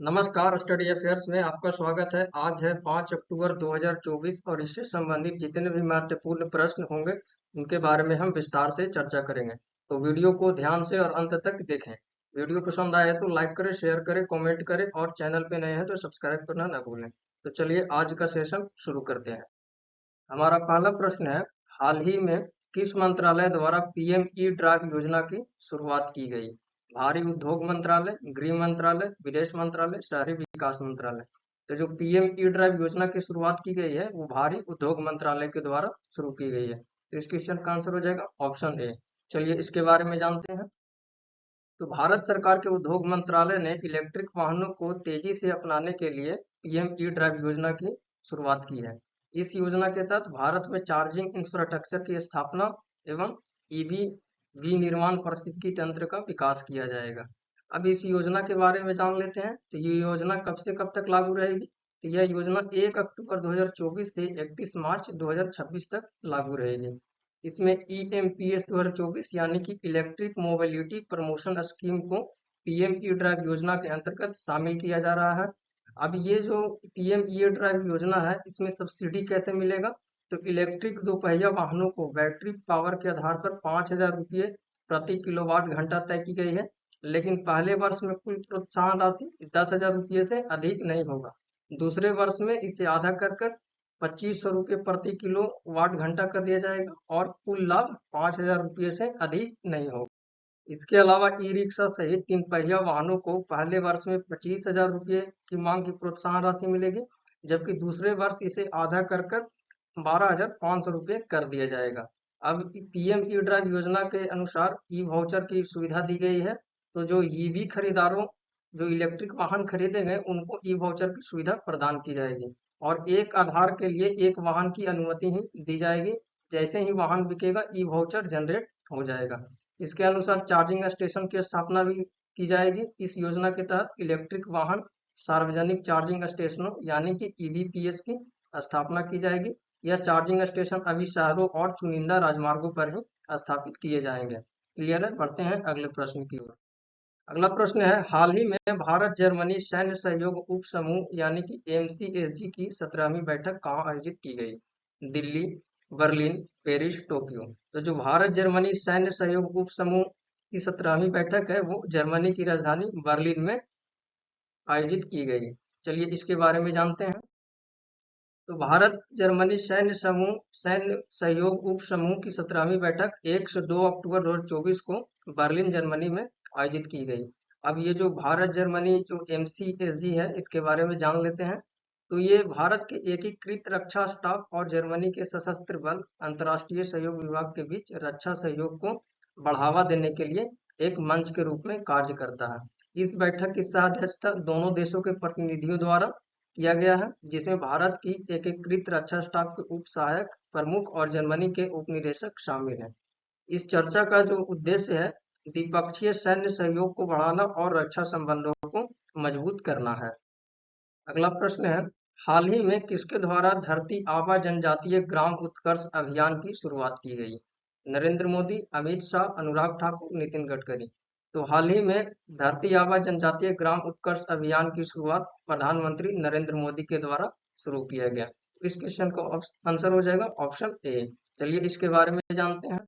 नमस्कार, study affairs में आपका स्वागत है। आज है 5 अक्टूबर 2024 और इससे संबंधित जितने भी महत्वपूर्ण प्रश्न होंगे उनके बारे में हम विस्तार से चर्चा करेंगे। तो वीडियो को ध्यान से और अंत तक देखें। वीडियो पसंद आए तो लाइक करें, शेयर करें, कमेंट करें और चैनल पे नए हैं तो सब्सक्राइब करना ना भूलें। तो चलिए आज का सेशन शुरू करते हैं। हमारा पहला प्रश्न है, हाल ही में किस मंत्रालय द्वारा पीएम ई ड्राइव योजना की शुरुआत की गई? भारी उद्योग मंत्रालय, गृह मंत्रालय, विदेश मंत्रालय, शहरी विकास मंत्रालय। तो जो पीएम ई ड्राइव योजना की शुरुआत की गई है वो भारी उद्योग मंत्रालय के द्वारा शुरू की गई है। तो इस क्वेश्चन का आंसर हो जाएगा ऑप्शन ए। चलिए इसके बारे में जानते हैं। तो भारत सरकार के उद्योग मंत्रालय ने इलेक्ट्रिक वाहनों को तेजी से अपनाने के लिए पीएम ई ड्राइव योजना की शुरुआत की है। इस योजना के तहत भारत में चार्जिंग इंफ्रास्ट्रक्चर की स्थापना एवं ईवी विनिर्माण पारिस्थितिकी तंत्र का विकास किया जाएगा। अब इस योजना के बारे में जान लेते हैं। तो ये योजना कब से कब तक लागू रहेगी? तो यह योजना 1 अक्टूबर 2024 से 31 मार्च 2026 तक लागू रहेगी। इसमें EMPS 2024 यानी कि इलेक्ट्रिक मोबिलिटी प्रमोशन स्कीम को पीएम ई ड्राइव योजना के अंतर्गत शामिल किया जा रहा है। अब ये जो पीएम ई ड्राइव योजना है इसमें सब्सिडी कैसे मिलेगा? तो इलेक्ट्रिक दोपहिया वाहनों को बैटरी पावर के आधार पर 5,000 रुपये प्रति किलोवाट घंटा तय की गई है, लेकिन पहले वर्ष में कुल प्रोत्साहन राशि 10,000 रुपये से अधिक नहीं होगा। दूसरे वर्ष में इसे आधा कर कर 2,500 रुपये प्रति किलो वाट घंटा कर दिया जाएगा और कुल लाभ 5,000 रुपये से अधिक नहीं होगा। इसके अलावा ई रिक्शा सहित 3 पहिया वाहनों को पहले वर्ष में 25,000 रुपये की मांग की प्रोत्साहन राशि मिलेगी, जबकि दूसरे वर्ष इसे आधा कर कर 12,500 रुपये कर दिया जाएगा। अब पीएम ई ड्राइव योजना के अनुसार ई वाउचर की सुविधा दी गई है। तो जो ईवी खरीदारों जो इलेक्ट्रिक वाहन खरीदेंगे उनको ई वाउचर की सुविधा प्रदान की जाएगी और एक आधार के लिए एक वाहन की अनुमति ही दी जाएगी। जैसे ही वाहन बिकेगा ई वाउचर जनरेट हो जाएगा। इसके अनुसार चार्जिंग स्टेशन की स्थापना भी की जाएगी। इस योजना के तहत इलेक्ट्रिक वाहन सार्वजनिक चार्जिंग स्टेशनों यानी कि ईवीपीएस की स्थापना की जाएगी। यह चार्जिंग स्टेशन अभी शहरों और चुनिंदा राजमार्गों पर ही स्थापित किए जाएंगे। क्लियर है? बढ़ते हैं अगले प्रश्न की ओर। अगला प्रश्न है, हाल ही में भारत जर्मनी सैन्य सहयोग उप समूह यानी कि MCSG की 17वीं बैठक कहाँ आयोजित की गई? Delhi, Berlin, Paris, Tokyo. तो जो भारत जर्मनी सैन्य सहयोग उप समूह की 17वीं बैठक है वो जर्मनी की राजधानी बर्लिन में आयोजित की गई। चलिए इसके बारे में जानते हैं। तो भारत जर्मनी सैन्य सहयोग उप समूह की 17वीं बैठक 1 से 2 अक्टूबर 2024 को बर्लिन जर्मनी में आयोजित की गई। अब ये जो भारत जर्मनी जो MCSG है इसके बारे में जान लेते हैं। तो ये भारत के एकीकृत रक्षा स्टाफ और जर्मनी के सशस्त्र बल अंतर्राष्ट्रीय सहयोग विभाग के बीच रक्षा सहयोग को बढ़ावा देने के लिए एक मंच के रूप में कार्य करता है। इस बैठक की सह-अध्यक्षता दोनों देशों के प्रतिनिधियों द्वारा किया गया है, जिसमें भारत की एकीकृत रक्षा स्टाफ के उप सहायक प्रमुख और जर्मनी के उपनिदेशक शामिल हैं। इस चर्चा का जो उद्देश्य है द्विपक्षीय सैन्य सहयोग को बढ़ाना और रक्षा संबंधों को मजबूत करना है। अगला प्रश्न है, हाल ही में किसके द्वारा धरती आबा जनजातीय ग्राम उत्कर्ष अभियान की शुरुआत की गई? नरेंद्र मोदी, अमित शाह, अनुराग ठाकुर, नितिन गडकरी। तो हाल ही में धरती आबा जनजातीय ग्राम उत्कर्ष अभियान की शुरुआत प्रधानमंत्री नरेंद्र मोदी के द्वारा शुरू किया गया। इस क्वेश्चन का आंसर हो जाएगा ऑप्शन ए। चलिए इसके बारे में जानते हैं।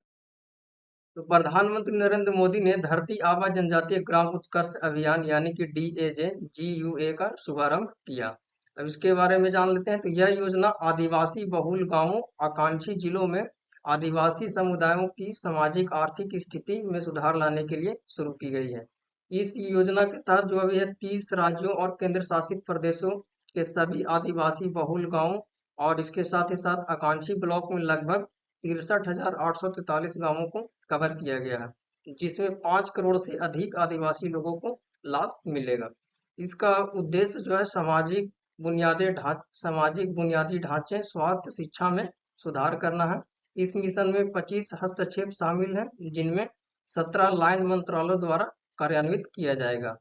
तो प्रधानमंत्री नरेंद्र मोदी ने धरती आबा जनजातीय ग्राम उत्कर्ष अभियान यानी कि DAJ-GUA का शुभारंभ किया। अब इसके बारे में जान लेते हैं। तो यह योजना आदिवासी बहुल गांवों, आकांक्षी जिलों में आदिवासी समुदायों की सामाजिक आर्थिक स्थिति में सुधार लाने के लिए शुरू की गई है। इस योजना के तहत जो अभी है 30 राज्यों और केंद्र शासित प्रदेशों के सभी आदिवासी बहुल गांवों और इसके साथ ही साथ आकांक्षी ब्लॉक में लगभग 63,843 गांवों को कवर किया गया है, जिसमें 5 करोड़ से अधिक आदिवासी लोगों को लाभ मिलेगा। इसका उद्देश्य जो है सामाजिक बुनियादी ढांचे, स्वास्थ्य, शिक्षा में सुधार करना है। इस मिशन में 25 हस्तक्षेप शामिल हैं, जिनमें 17 लाइन मंत्रालयों द्वारा कार्यान्वित किया जाएगा।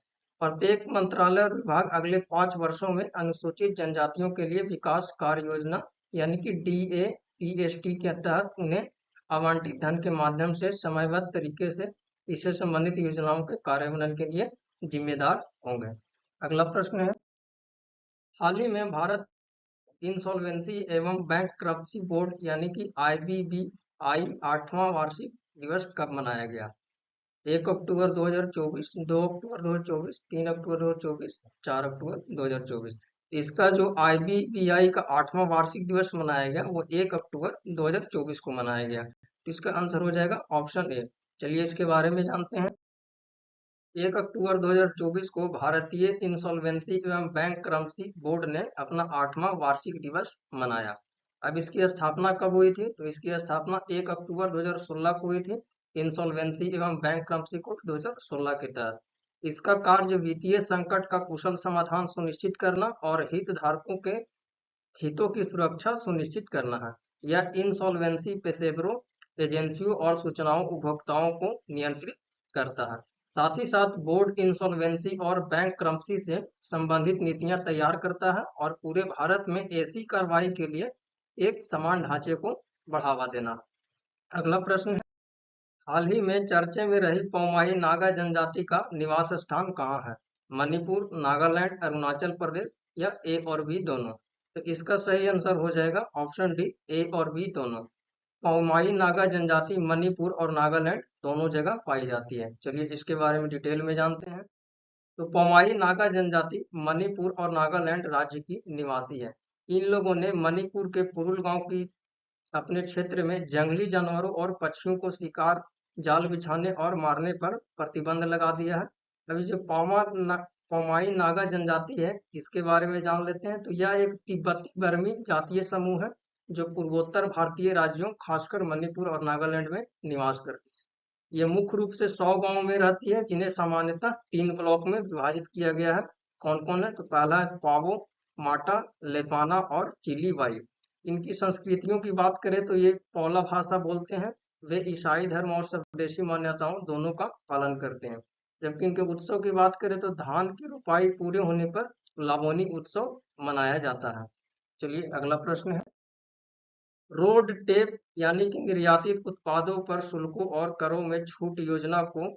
प्रत्येक मंत्रालय और विभाग अगले 5 वर्षों में अनुसूचित जनजातियों के लिए विकास कार्य योजना यानी कि DAPST के तहत उन्हें आवंटित धन के माध्यम से समयबद्ध तरीके से इससे संबंधित योजनाओं के कार्यान्वयन के लिए जिम्मेदार होंगे। अगला प्रश्न है, हाल ही में भारत इंसॉल्वेंसी एवं बैंकक्रप्सी बोर्ड यानी कि IBBI 8वां वार्षिक दिवस कब मनाया गया? 1 अक्टूबर 2024, 2 अक्टूबर 2024, 3 अक्टूबर 2024, 4 अक्टूबर 2024। इसका जो IBBI का 8वां वार्षिक दिवस मनाया गया वो 1 अक्टूबर 2024 को मनाया गया। तो इसका आंसर हो जाएगा ऑप्शन ए। चलिए इसके बारे में जानते हैं। 1 अक्टूबर 2024 को भारतीय इंसॉल्वेंसी एवं बैंकक्रप्सी बोर्ड ने अपना 8वां वार्षिक दिवस मनाया। अब इसकी स्थापना कब हुई थी? तो इसकी स्थापना 1 अक्टूबर 2016 को हुई थी। इंसॉल्वेंसी एवं बैंकक्रप्सी कोड 2016 के तहत। इसका कार्य वित्तीय संकट का कुशल समाधान सुनिश्चित करना और हितधारकों के हितों की सुरक्षा सुनिश्चित करना है। यह इंसॉल्वेंसी पेशेवरों, एजेंसियों और सूचनाओं उपभोक्ताओं को नियंत्रित करता है। साथ ही साथ बोर्ड इंसॉल्वेंसी और बैंकक्रप्सी से संबंधित नीतियां तैयार करता है और पूरे भारत में ऐसी कार्रवाई के लिए एक समान ढांचे को बढ़ावा देना। अगला प्रश्न है, हाल ही में चर्चे में रही पौमाई नागा जनजाति का निवास स्थान कहाँ है? मणिपुर, नागालैंड, अरुणाचल प्रदेश या ए और बी दोनों? तो इसका सही आंसर हो जाएगा ऑप्शन डी, ए और बी दोनों। पौमाई नागा जनजाति मणिपुर और नागालैंड दोनों जगह पाई जाती है। चलिए इसके बारे में डिटेल में जानते हैं। तो पौमाई नागा जनजाति मणिपुर और नागालैंड राज्य की निवासी है। इन लोगों ने मणिपुर के पुरुल गांव की अपने क्षेत्र में जंगली जानवरों और पक्षियों को शिकार, जाल बिछाने और मारने पर प्रतिबंध लगा दिया है। अभी जो पौमाई नागा जनजाति है इसके बारे में जान लेते हैं। तो यह एक तिब्बती बर्मी जातीय समूह है जो पूर्वोत्तर भारतीय राज्यों खासकर मणिपुर और नागालैंड में निवास करती है। यह मुख्य रूप से 100 गांवों में रहती है जिन्हें सामान्यतः 3 ब्लॉक में विभाजित किया गया है। कौन कौन है? तो पहला है पावो, माटा, लेपाना और चिलीबाई। इनकी संस्कृतियों की बात करें तो ये पौला भाषा बोलते हैं। वे ईसाई धर्म और स्वदेशी मान्यताओं दोनों का पालन करते हैं। जबकि इनके उत्सव की बात करें तो धान की रोपाई पूरे होने पर लावनी उत्सव मनाया जाता है। चलिए अगला प्रश्न है, रोड टेप यानी कि निर्यातित उत्पादों पर शुल्कों और करों में छूट योजना को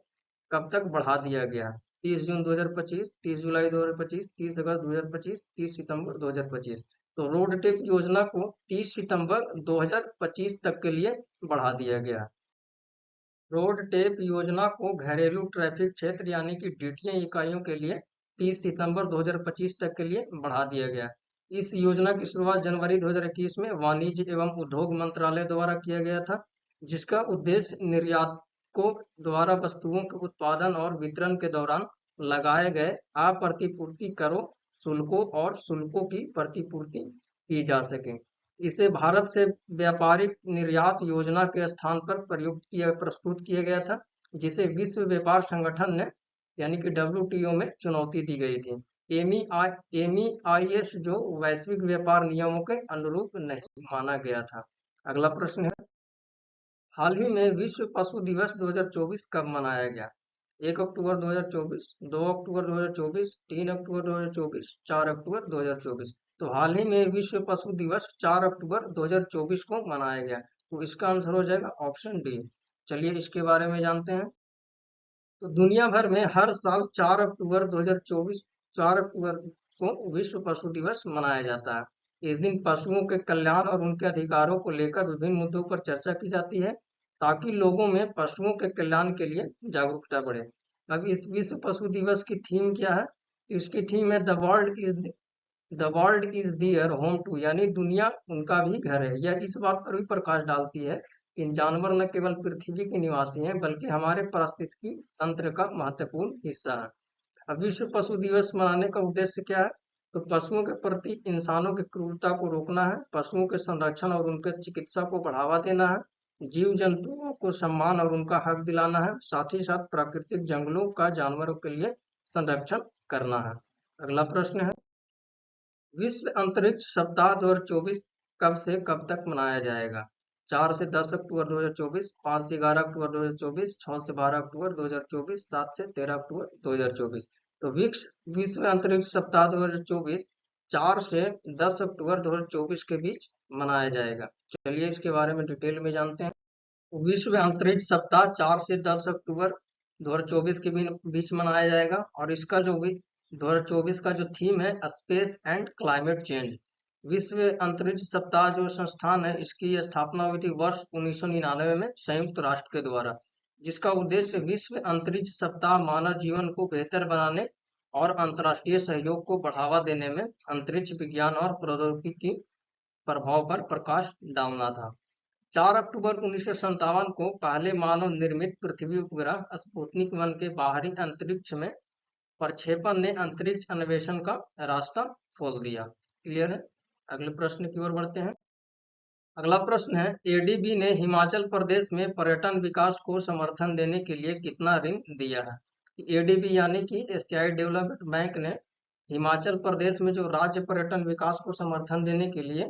कब तक बढ़ा दिया गया? 30 जून 2025, 30 जुलाई 2025, 30 अगस्त 2025, 30 सितंबर 2025। तो रोड टेप योजना को 30 सितंबर 2025 तक के लिए बढ़ा दिया गया। रोड टेप योजना को घरेलू ट्रैफिक क्षेत्र यानी कि DTI इकाइयों के लिए 30 सितंबर 2025 तक के लिए बढ़ा दिया गया। इस योजना की शुरुआत जनवरी 2021 में वाणिज्य एवं उद्योग मंत्रालय द्वारा किया गया था, जिसका उद्देश्य निर्यातकों द्वारा वस्तुओं के उत्पादन और वितरण के दौरान लगाए गए अप्रतिपूर्ति करों, शुल्कों और शुल्कों की प्रतिपूर्ति की जा सके। इसे भारत से व्यापारिक निर्यात योजना के स्थान पर प्रस्तुत किया गया था, जिसे विश्व व्यापार संगठन ने यानी कि WTO में चुनौती दी गई थी। MEIS जो वैश्विक व्यापार नियमों के अनुरूप नहीं माना गया था। अगला प्रश्न है, हाल ही में विश्व पशु दिवस 2024 कब मनाया गया? 1 अक्टूबर 2024, 2 अक्टूबर 2024, 3 अक्टूबर 2024, 4 अक्टूबर 2024। तो हाल ही में विश्व पशु दिवस 4 अक्टूबर 2024 को मनाया गया। तो इसका आंसर हो जाएगा ऑप्शन डी। चलिए इसके बारे में जानते हैं। तो दुनिया भर में हर साल 4 अक्टूबर 2024 4 अक्टूबर को विश्व पशु दिवस मनाया जाता है। इस दिन पशुओं के कल्याण और उनके अधिकारों को लेकर विभिन्न मुद्दों पर चर्चा की जाती है ताकि लोगों में पशुओं के कल्याण के लिए जागरूकता बढ़े। अब इस विश्व पशु दिवस की थीम क्या है? तो इसकी थीम है the world is their home too, यानी दुनिया उनका भी घर है। यह इस बात पर भी प्रकाश डालती है कि जानवर न केवल पृथ्वी के निवासी हैं बल्कि हमारे पारिस्थितिकी तंत्र का महत्वपूर्ण हिस्सा है। अब विश्व पशु दिवस मनाने का उद्देश्य क्या है? तो पशुओं के प्रति इंसानों की क्रूरता को रोकना है, पशुओं के संरक्षण और उनके चिकित्सा को बढ़ावा देना है, जीव जंतुओं को सम्मान और उनका हक दिलाना है, साथ ही साथ प्राकृतिक जंगलों का जानवरों के लिए संरक्षण करना है। अगला प्रश्न है, विश्व अंतरिक्ष सप्ताह 2024 कब से कब तक मनाया जाएगा? 4 से 10 अक्टूबर 2024, 5 से 11 अक्टूबर 2024, 6 से 12 अक्टूबर 2024, 7 से 13 अक्टूबर 2024। तो विश्व अंतरिक्ष सप्ताह 2024 4 से 10 अक्टूबर 2024 के बीच मनाया जाएगा। चलिए इसके बारे में डिटेल में जानते हैं। विश्व अंतरिक्ष सप्ताह 4 से 10 अक्टूबर 2024 के बीच मनाया जाएगा और इसका जो 2024 का जो थीम है स्पेस एंड क्लाइमेट चेंज। विश्व अंतरिक्ष सप्ताह जो संस्थान है, इसकी स्थापना हुई थी वर्ष 1999 में संयुक्त राष्ट्र के द्वारा, जिसका उद्देश्य विश्व अंतरिक्ष सप्ताह मानव जीवन को बेहतर बनाने और अंतर्राष्ट्रीय सहयोग को बढ़ावा देने में अंतरिक्ष विज्ञान और प्रौद्योगिकी की प्रभाव पर प्रकाश डालना था। 4 अक्टूबर 1957 को पहले मानव निर्मित पृथ्वी उपग्रह स्पुतनिक 1 के बाहरी अंतरिक्ष में प्रक्षेपण ने अंतरिक्ष अन्वेषण का रास्ता खोल दिया। क्लियर है? अगले प्रश्न की ओर बढ़ते हैं। अगला प्रश्न है, एडीबी ने हिमाचल प्रदेश में पर्यटन विकास को समर्थन देने के लिए कितना ऋण दिया है? एडीबी यानी कि एशियाई डेवलपमेंट बैंक ने हिमाचल प्रदेश में जो राज्य पर्यटन विकास को समर्थन देने के लिए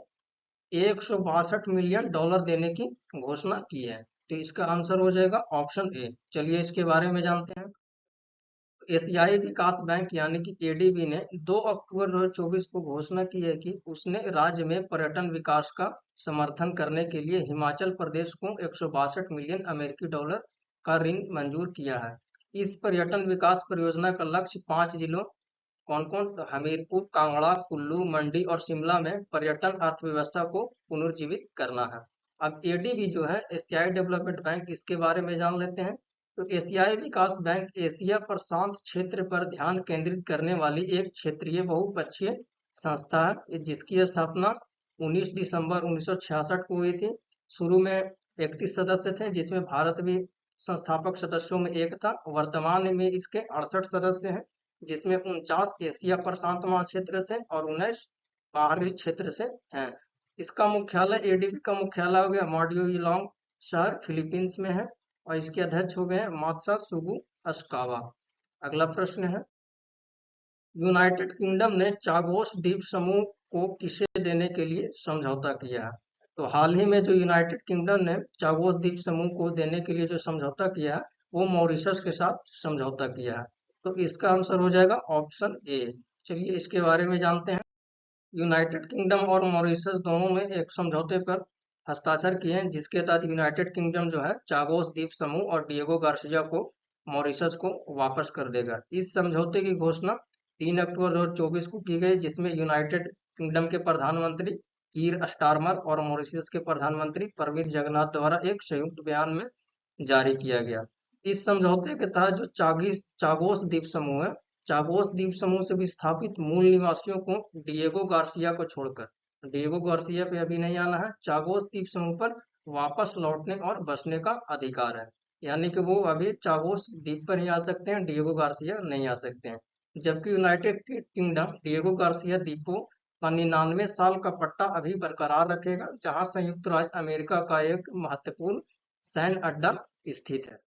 $162 मिलियन देने की घोषणा की है। तो इसका आंसर हो जाएगा ऑप्शन ए। चलिए इसके बारे में जानते हैं। एशियाई विकास बैंक यानी कि एडीबी ने 2 अक्टूबर 2024 को घोषणा की है कि उसने राज्य में पर्यटन विकास का समर्थन करने के लिए हिमाचल प्रदेश को $162 मिलियन का ऋण मंजूर किया है। इस पर्यटन विकास परियोजना का लक्ष्य 5 जिलों कौन कौन? तो हमीरपुर, कांगड़ा, कुल्लू, मंडी और शिमला में पर्यटन अर्थव्यवस्था को पुनर्जीवित करना है। अब एडीबी जो है एशियाई डेवलपमेंट बैंक, इसके बारे में जान लेते हैं। तो एशियाई विकास बैंक एशिया प्रशांत क्षेत्र पर ध्यान केंद्रित करने वाली एक क्षेत्रीय बहुपक्षीय संस्था है, जिसकी स्थापना 19 दिसंबर 1966 को हुई थी। शुरू में 31 सदस्य थे, जिसमें भारत भी संस्थापक सदस्यों में एक था। वर्तमान में इसके 68 सदस्य हैं, जिसमें 49 एशिया प्रशांत महाक्षेत्र से और 19 बाहरी क्षेत्र से हैं। इसका मुख्यालय, एडीबी का मुख्यालय हो गया माडुइलोंग शहर, फिलीपींस में है, और इसके अध्यक्ष हो गए हैं मात्सा सुगु अस्कावा। अगला प्रश्न है, यूनाइटेड किंगडम ने चागोस द्वीप समूह को किसे देने के लिए समझौता किया है? तो हाल ही में जो यूनाइटेड किंगडम ने चागोस द्वीप समूह को देने के लिए जो समझौता किया है, वो मॉरिशस के साथ समझौता किया है। तो इसका आंसर हो जाएगा ऑप्शन ए। चलिए इसके बारे में जानते हैं। यूनाइटेड किंगडम और मॉरिशस दोनों में एक समझौते पर हस्ताक्षर किए हैं, जिसके तहत यूनाइटेड किंगडम जो है चागोस द्वीप समूह और डिएगो गार्सिया को मॉरिशस को वापस कर देगा। इस समझौते की घोषणा 3 अक्टूबर 2024 को की गई, जिसमें यूनाइटेड किंगडम के प्रधानमंत्री कीर स्टारमर और मॉरिशस के प्रधानमंत्री प्रविंद जगन्नाथ द्वारा एक संयुक्त बयान में जारी किया गया। इस समझौते के तहत जो चागोस द्वीप समूह है, चागोस द्वीप समूह से विस्थापित मूल निवासियों को डिएगो गार्सिया को छोड़कर, डिएगो गार्सिया पे अभी नहीं आना है, चागोस द्वीप समूह पर वापस लौटने और बसने का अधिकार है। यानी कि वो अभी चागोस द्वीप पर ही आ सकते हैं, डिएगो गार्सिया नहीं आ सकते हैं। जबकि यूनाइटेड किंगडम डिएगो गार्सिया द्वीपों का 99 साल का पट्टा अभी बरकरार रखेगा, जहां संयुक्त राज्य अमेरिका का एक महत्वपूर्ण सैन्य अड्डा स्थित है।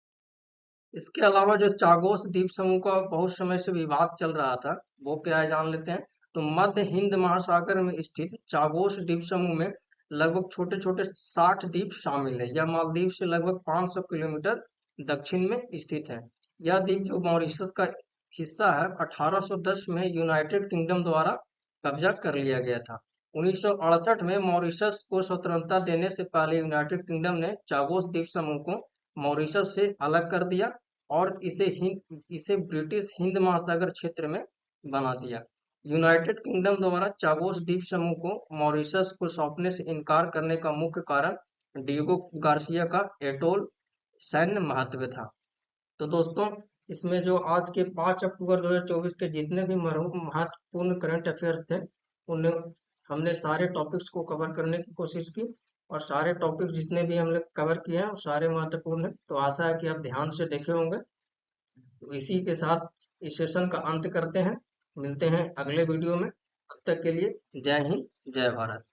इसके अलावा जो चागोस द्वीप समूह का बहुत समय से विवाद चल रहा था, वो क्या है जान लेते हैं। तो मध्य हिंद महासागर में स्थित चागोस द्वीप समूह में लगभग छोटे छोटे 60 द्वीप शामिल है। यह मालदीव से लगभग 500 किलोमीटर दक्षिण में स्थित है। यह द्वीप जो मॉरिशस का हिस्सा है, 1810 में यूनाइटेड किंगडम द्वारा कब्जा कर लिया गया था। 1968 में मॉरिशस को स्वतंत्रता देने से पहले यूनाइटेड किंगडम ने चागोस द्वीप समूह को मॉरिशस से अलग कर दिया और इसे ब्रिटिश हिंद महासागर क्षेत्र में बना दिया। यूनाइटेड किंगडम द्वारा चागोस द्वीप समूह को मॉरिशस को सौंपने से इनकार करने का मुख्य कारण डिएगो गार्सिया का एटोल सैन्य महत्व था। तो दोस्तों, इसमें जो आज के 5 अक्टूबर 2024 के जितने भी महत्वपूर्ण करंट अफेयर्स थे, उन हमने सारे टॉपिक्स को कवर करने की कोशिश की, और सारे टॉपिक जितने भी हमने कवर किए हैं वो सारे महत्वपूर्ण हैं। तो आशा है कि आप ध्यान से देखे होंगे। तो इसी के साथ इस सेशन का अंत करते हैं। मिलते हैं अगले वीडियो में। तब तक के लिए जय हिंद, जय भारत।